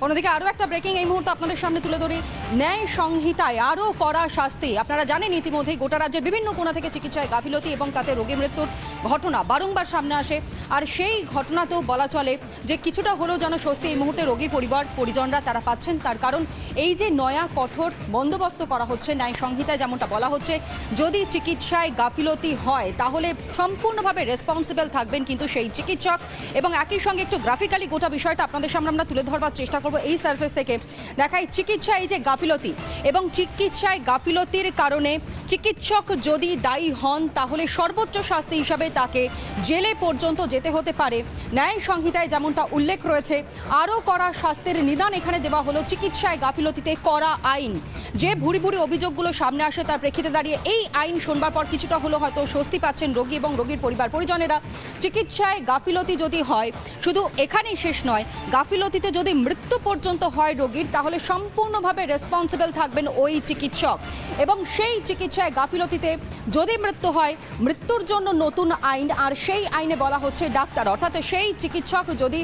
অন্যদিকে আরও একটা ব্রেকিং এই মুহূর্তে আপনাদের সামনে তুলে ধরি। ন্যায় সংহিতায় আরও কড়া শাস্তি। আপনারা জানেন ইতিমধ্যেই গোটা রাজ্যের বিভিন্ন কোণা থেকে চিকিৎসায় গাফিলতি এবং তাতে রোগী মৃত্যুর ঘটনা বারংবার সামনে আসে। আর সেই ঘটনাতেও বলা চলে যে কিছুটা হলেও যেন স্বস্তি এই মুহূর্তে রোগীর পরিবার পরিজনরা তারা পাচ্ছেন। তার কারণ এই যে নয়া কঠোর বন্দোবস্ত করা হচ্ছে ন্যায় সংহিতায়, যেমনটা বলা হচ্ছে যদি চিকিৎসায় গাফিলতি হয় তাহলে সম্পূর্ণভাবে রেসপন্সিবল থাকবেন কিন্তু সেই চিকিৎসক। এবং একই সঙ্গে একটু গ্রাফিক্যালি গোটা বিষয়টা আপনাদের সামনে আমরা তুলে ধরবার চেষ্টা করব। এই সার্ফেস থেকে দেখাই চিকিৎসায় এই যে গাফিলতি এবং চিকিৎসায় গাফিলতির কারণে চিকিৎসক যদি দায়ী হন তাহলে সর্বোচ্চ শাস্তি হিসাবে তাকে জেলে পর্যন্ত যেতে হতে পারে। ন্যায় সংহিতায় যেমনটা উল্লেখ রয়েছে আরও কড়া শাস্তির নিদান এখানে দেওয়া হলো। চিকিৎসায় গাফিলতিতে কড়া আইন। যে ভুরি ভুরি অভিযোগগুলো সামনে আসে তার প্রেক্ষিতে দাঁড়িয়ে এই আইন শুনবার পর কিছুটা হলো হয়তো স্বস্তি পাচ্ছেন রোগী এবং রোগীর পরিবার পরিজনেরা। চিকিৎসায় গাফিলতি যদি হয় শুধু এখানেই শেষ নয়, গাফিলতিতে যদি মৃত্যু পর্যন্ত হয় রোগীর তাহলে সম্পূর্ণভাবে রেসপন্সিবল থাকবেন ওই চিকিৎসক। এবং সেই চিকিৎসায় গাফিলতিতে যদি মৃত্যু হয় মৃত্যুর জন্য নতুন আইন, আর সেই আইনে বলা হচ্ছে ডাক্তার অর্থাৎ সেই চিকিৎসক যদি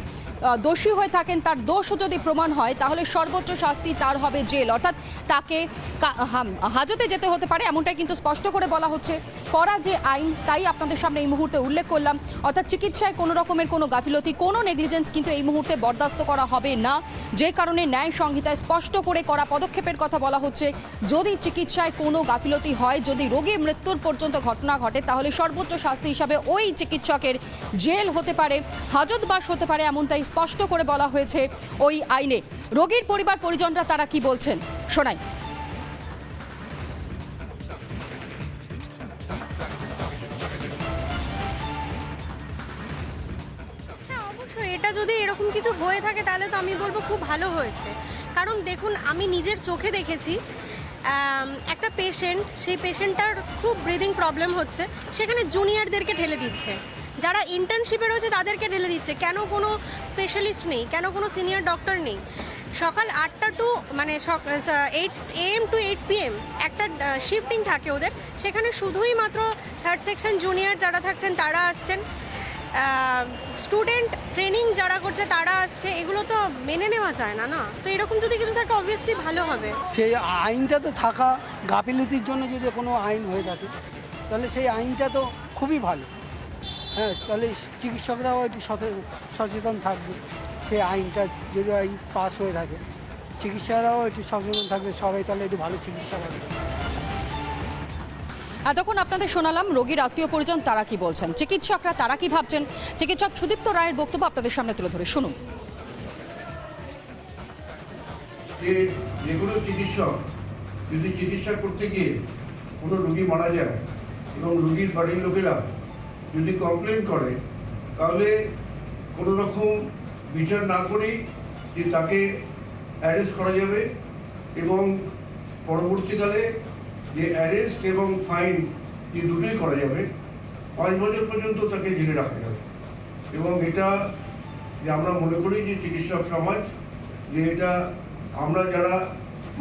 দোষী হয়ে থাকেন তার দোষও যদি প্রমাণ হয় তাহলে সর্বোচ্চ শাস্তি তার হবে জেল, অর্থাৎ তাকে হাজতে যেতে হতে পারে এমনটাই কিন্তু স্পষ্ট করে বলা হচ্ছে। করা যে আইন তাই আপনাদের সামনে এই মুহূর্তে উল্লেখ করলাম। অর্থাৎ চিকিৎসায় কোনো রকমের কোনো গাফিলতি কোনো নেগলিজেন্স কিন্তু এই মুহূর্তে বরদাস্ত করা হবে না, যে কারণে ন্যায় সংহিতায় স্পষ্ট করে করা পদক্ষেপের কথা বলা হচ্ছে। যদি চিকিৎসায় কোনো গাফিলতি হয়, যদি রোগী মৃত্যুর পর্যন্ত ঘটনা ঘটে তাহলে সর্বোচ্চ শাস্তি হিসাবে ওই চিকিৎসকের জেল হতে পারে, হাজতবাস হতে পারে, এমনটাই স্পষ্ট করে বলা হয়েছে ওই আইনে। রোগীর পরিবার পরিজনরা তারা কি বলছেন শোনাই। এটা যদি এরকম কিছু হয়ে থাকে তাহলে তো আমি বলবো খুব ভালো হয়েছে। কারণ দেখুন আমি নিজের চোখে দেখেছি একটা পেশেন্ট, সেই পেশেন্টটার খুব ব্রিদিং প্রবলেম হচ্ছে, সেখানে জুনিয়রদেরকে ঠেলে দিচ্ছে, যারা ইন্টার্নশিপে রয়েছে তাদেরকে ঠেলে দিচ্ছে। কেন কোনো স্পেশালিস্ট নেই, কেন কোনো সিনিয়র ডক্টর নেই? সকাল 8টা টু মানে 8 AM টু 8 PM একটা শিফটিং থাকে ওদের, সেখানে শুধুই মাত্র থার্ড সেকশন জুনিয়র যারা থাকছেন তারা আসছেন, স্টুডেন্ট ট্রেনিং যারা করছে তারা আসছে। এগুলো তো মেনে নেওয়া যায় না। না তো এরকম যদি কিছু থাকে অবভিয়াসলি ভালো হবে। সেই আইনটা তো থাকা, গাফিলতির জন্য যদি কোনো আইন হয়ে থাকে তাহলে সেই আইনটা তো খুবই ভালো। হ্যাঁ, তাহলে চিকিৎসকরাও একটু সচেতন থাকবে। সেই আইনটা যদি পাস হয়ে থাকে চিকিৎসকরাও একটু সচেতন থাকবে, সবাই তাহলে একটু ভালো চিকিৎসা হবে। এতক্ষণ আপনাদের শোনালাম রোগীর আত্মীয় পরিজন তারা কি বলছেন, চিকিৎসকরা তারা কি ভাবছেন। চিকিৎসক সুদীপ্ত রায়ের বক্তব্য আপনাদের সামনে তুলে ধরে শুনুন। যে কোনো চিকিৎসক যদি চিকিৎসা করতে গিয়ে কোনো রোগী মারা যায় এবং রোগীর বাড়ির লোকেরা যদি কমপ্লেন করে তাহলে কোনো রকম বিচার না করেই যে তাকে অ্যারেস্ট করা যাবে এবং পরবর্তীকালে যে অ্যারেস্ট এবং ফাইন যে দুটোই করা যাবে, 5 বছর পর্যন্ত তাকে জেলে রাখা যাবে। এবং এটা যে আমরা মনে করি যে চিকিৎসক সমাজ, যে এটা আমরা যারা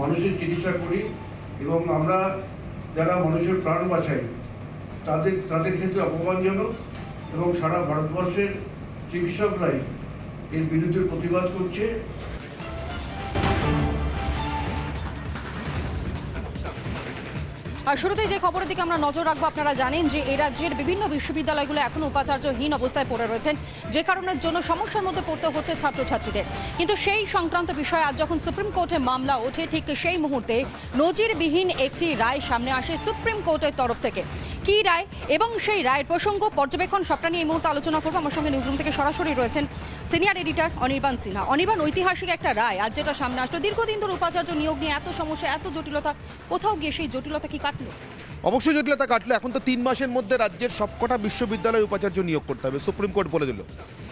মানুষের চিকিৎসা করি এবং আমরা যারা মানুষের প্রাণ বাঁচাই তাদের ক্ষেত্রে অপমানজনক, এবং সারা ভারতবর্ষের চিকিৎসকরাই এর বিরুদ্ধে প্রতিবাদ করছে। আর শুরুতেই যে খবরের দিকে আমরা নজর রাখবো, আপনারা জানেন যে এই রাজ্যের বিভিন্ন বিশ্ববিদ্যালয়গুলো এখনো উপাচার্যহীন অবস্থায় পড়ে রয়েছেন, যে কারণের জন্য সমস্যার মধ্যে পড়তে হচ্ছে ছাত্রছাত্রীদের। কিন্তু সেই সংক্রান্ত বিষয়ে আজ যখন সুপ্রিম কোর্টে মামলা ওঠে ঠিক সেই মুহূর্তে নজিরবিহীন একটি রায় সামনে আসে সুপ্রিম কোর্টের তরফ থেকে। কি রায় এবং সেই রায়ের প্রসঙ্গ পর্যবেক্ষণ সবটা নিয়ে এই মুহূর্তে আলোচনা করবো। আমার সঙ্গে নিউজরুম থেকে সরাসরি রয়েছেন সিনিয়র এডিটর অনির্বাণ সিনহা। অনির্বাণ, ঐতিহাসিক একটা রায় আজ যেটা সামনে আসলো, দীর্ঘদিন ধরে উপাচার্য নিয়োগ নিয়ে এত সমস্যা এত জটিলতা, কোথাও গিয়ে সেই জটিলতা কি কাটলো? অবশ্যই জটিলতা কাটলো। এখন তো 3 মাসের মধ্যে রাজ্যের সবকটা বিশ্ববিদ্যালয়ের উপাচার্য নিয়োগ করতে হবে, সুপ্রিম কোর্ট বলে দিল।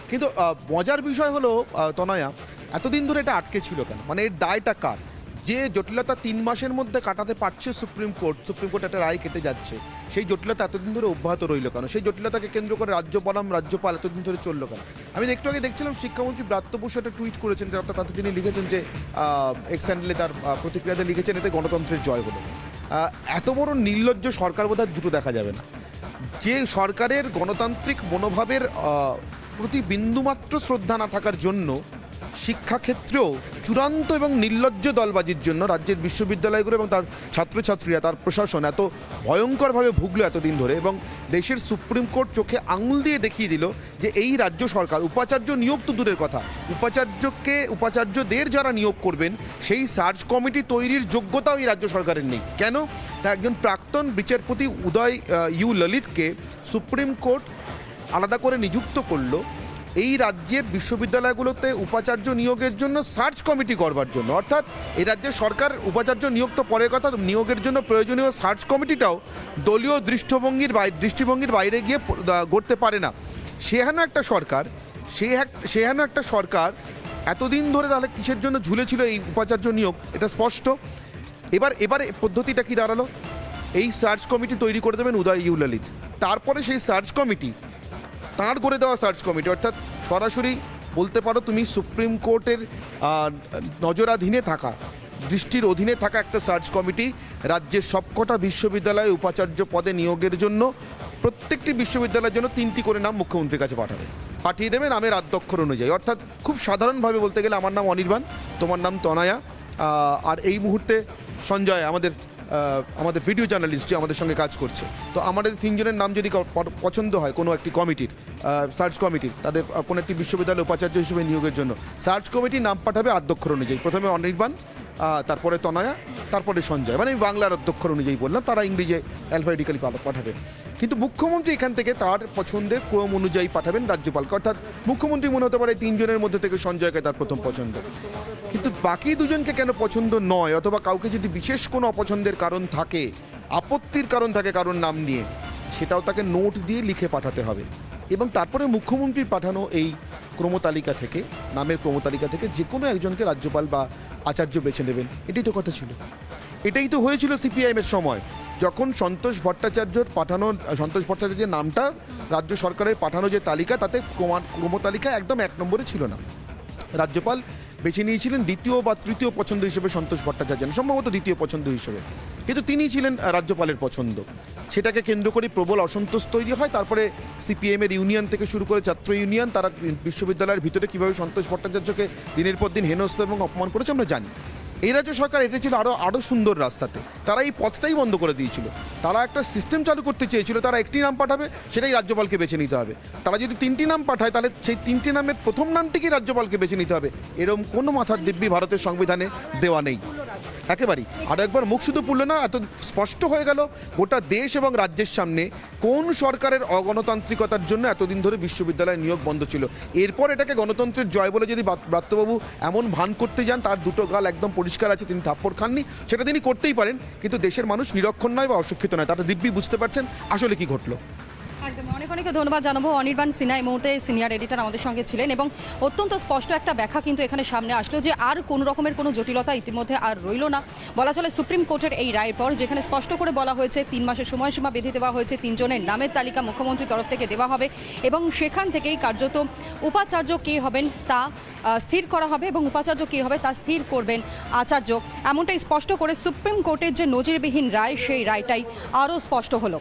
কিন্তু মজার বিষয় হলো তনয়া, এতদিন ধরে এটা আটকে ছিল কেন? মানে এর দায়টা কার? যে জটিলতা 3 মাসের মধ্যে কাটাতে পারছে সুপ্রিম কোর্ট একটা রায় কেটে যাচ্ছে, সেই জটিলতা এতদিন ধরে অব্যাহত রইল কেন? সেই জটিলতাকে কেন্দ্র করে রাজ্য বনাম রাজ্যপাল এতদিন ধরে চললো কেন? আমি একটু আগে দেখছিলাম শিক্ষামন্ত্রী ব্রাত্য বসু একটা টুইট করেছেন, তাতে তিনি লিখেছেন যে এক্স হ্যান্ডেলে তার প্রতিক্রিয়াতে লিখেছেন এতে গণতন্ত্রের জয় হলো। এত বড় নির্লজ্জ সরকার বোধহয় দুটো দেখা যাবে না। যে সরকারের গণতান্ত্রিক মনোভাবের প্রতি বিন্দুমাত্র শ্রদ্ধা না থাকার জন্য শিক্ষাক্ষেত্রেও চূড়ান্ত এবং নির্লজ্জ দলবাজির জন্য রাজ্যের বিশ্ববিদ্যালয়গুলো এবং তার ছাত্রছাত্রীরা, তার প্রশাসন এত ভয়ঙ্করভাবে ভুগলো এতদিন ধরে, এবং দেশের সুপ্রিম কোর্ট চোখে আঙুল দিয়ে দেখিয়ে দিল যে এই রাজ্য সরকার উপাচার্য নিয়োগ তো দূরের কথা, উপাচার্যদের যারা নিয়োগ করবেন সেই সার্চ কমিটি তৈরির যোগ্যতাও এই রাজ্য সরকারের নেই। কেন? তা একজন প্রাক্তন বিচারপতি উদয় ইউ ললিতকে সুপ্রিম কোর্ট আলাদা করে নিযুক্ত করলো এই রাজ্যের বিশ্ববিদ্যালয়গুলোতে উপাচার্য নিয়োগের জন্য সার্চ কমিটি করবার জন্য। অর্থাৎ এই রাজ্যের সরকার উপাচার্য নিয়োগ তো পরের কথা, নিয়োগের জন্য প্রয়োজনীয় সার্চ কমিটিটাও দলীয় দৃষ্টিভঙ্গির বাইরে গিয়ে গড়তে পারে না। সেহেন একটা সরকার এতদিন ধরে তাহলে কিসের জন্য ঝুলেছিল এই উপাচার্য নিয়োগ, এটা স্পষ্ট। এবারে পদ্ধতিটা কি দাঁড়ালো? এই সার্চ কমিটি তৈরি করে দেবেন উদয় ইউ ললিত, তারপরে সেই সার্চ কমিটি তাঁর করে দেওয়া সার্চ কমিটি, অর্থাৎ সরাসরি বলতে পারো তুমি সুপ্রিম কোর্টের নজরাধীনে থাকা, দৃষ্টির অধীনে থাকা একটা সার্চ কমিটি রাজ্যের সবকটা বিশ্ববিদ্যালয়ে উপাচার্য পদে নিয়োগের জন্য প্রত্যেকটি বিশ্ববিদ্যালয়ের জন্য 3টি করে নাম মুখ্যমন্ত্রীর কাছে পাঠিয়ে দেবে নামের আদ্যক্ষর অনুযায়ী। অর্থাৎ খুব সাধারণভাবে বলতে গেলে আমার নাম অনির্বাণ, তোমার নাম তনয়া, আর এই মুহূর্তে সঞ্জয় আমাদের ভিডিও জার্নালিস্ট যে আমাদের সঙ্গে কাজ করছে। তো আমাদের 3 জনের নাম যদি পছন্দ হয় কোনো একটি কমিটির, সার্চ কমিটির, তাদের কোনো একটি বিশ্ববিদ্যালয় উপাচার্য হিসেবে নিয়োগের জন্য সার্চ কমিটি নাম পাঠাবে আদ্যক্ষর অনুযায়ী। প্রথমে অনির্বাণ, তারপরে তনয়া, তারপরে সঞ্জয়, মানে আমি বাংলার অধ্যক্ষর অনুযায়ী বললাম, তারা ইংরেজি অ্যালফাবেটিক্যালি পাঠাবে। কিন্তু মুখ্যমন্ত্রী এখান থেকে তার পছন্দের ক্রম অনুযায়ী পাঠাবেন রাজ্যপালকে। অর্থাৎ মুখ্যমন্ত্রী মনে হতে পারে 3 জনের মধ্যে থেকে সঞ্জয়কে তার প্রথম পছন্দ, কিন্তু বাকি 2 জনকে কেন পছন্দ নয়, অথবা কাউকে যদি বিশেষ কোনো অপছন্দের কারণ থাকে, আপত্তির কারণ থাকে কারোর নাম নিয়ে, সেটাও তাকে নোট দিয়ে লিখে পাঠাতে হবে। এবং তারপরে মুখ্যমন্ত্রীর পাঠানো এই ক্রমতালিকা থেকে, নামের ক্রমতালিকা থেকে যে কোনো একজনকে রাজ্যপাল বা আচার্য বেছে নেবেন। এটাই তো কথা ছিল, এটাই তো হয়েছিল সিপিআইএমের সময়, যখন সন্তোষ ভট্টাচার্যের নামটা রাজ্য সরকারের পাঠানো যে তালিকা, তাতে ক্রমতালিকা একদম 1 নম্বরে ছিল না। রাজ্যপাল বেছে নিয়েছিলেন 2য় বা 3য় পছন্দ হিসেবে সন্তোষ ভট্টাচার্য, সম্ভবত 2য় পছন্দ হিসেবে, কিন্তু তিনিই ছিলেন রাজ্যপালের পছন্দ। সেটাকে কেন্দ্র করে প্রবল অসন্তোষ তৈরি হয়। তারপরে সিপিএমের ইউনিয়ন থেকে শুরু করে ছাত্র ইউনিয়ন, তারা বিশ্ববিদ্যালয়ের ভিতরে কীভাবে সন্তোষ ভট্টাচার্যকে দিনের পর দিন হেনস্থ এবং অপমান করেছে আমরা জানি। এই রাজ্য সরকার এটা ছিল আরও সুন্দর রাস্তাতে, তারা এই পথটাই বন্ধ করে দিয়েছিল। তারা একটা সিস্টেম চালু করতে চেয়েছিল, তারা একটি নাম পাঠাবে, সেটাই রাজ্যপালকে বেছে নিতে হবে। তারা যদি 3টি নাম পাঠায়, তাহলে সেই 3টি নামের প্রথম নামটিকে রাজ্যপালকে বেছে নিতে হবে। এরকম কোনো মাথার দিব্যি ভারতের সংবিধানে দেওয়া নেই একেবারেই। আর একবার মুখ শুধু পুরল না, এত স্পষ্ট হয়ে গেল গোটা দেশ এবং রাজ্যের সামনে কোন সরকারের অগণতান্ত্রিকতার জন্য এতদিন ধরে বিশ্ববিদ্যালয় নিয়োগ বন্ধ ছিল। এরপর এটাকে গণতন্ত্রের জয় বলে যদি ব্রাত্যবাবু এমন ভান করতে যান, তার 2টো গাল একদম পরিষ্কার আছে, তিনি থাপ্পড় খাননি, সেটা তিনি করতেই পারেন, কিন্তু দেশের মানুষ নিরক্ষর নয় বা অশিক্ষিত নয়, তারা দিব্যি বুঝতে পারছেন আসলে কি ঘটলো। একদম অনেক ধন্যবাদ জানাবো। অনির্বাণ সিনহা এই মুহূর্তে সিনিয়র এডিটর আমাদের সঙ্গে ছিলেন, এবং অত্যন্ত স্পষ্ট একটা ব্যাখ্যা কিন্তু এখানে সামনে আসলো যে আর কোনো রকমের কোনো জটিলতা ইতিমধ্যে আর রইল না বলা চলে সুপ্রিম কোর্টের এই রায়ের পর, যেখানে স্পষ্ট করে বলা হয়েছে 3 মাসের সময়সীমা বেঁধে দেওয়া হয়েছে, 3 জনের নামের তালিকা মুখ্যমন্ত্রীর তরফ থেকে দেওয়া হবে, এবং সেখান থেকেই কার্যত উপাচার্য কে হবেন তা স্থির করা হবে, এবং উপাচার্য কে হবে তা স্থির করবেন আচার্য। এমনটাই স্পষ্ট করে সুপ্রিম কোর্টের যে নজিরবিহীন রায়, সেই রায়টাই আরও স্পষ্ট হলো।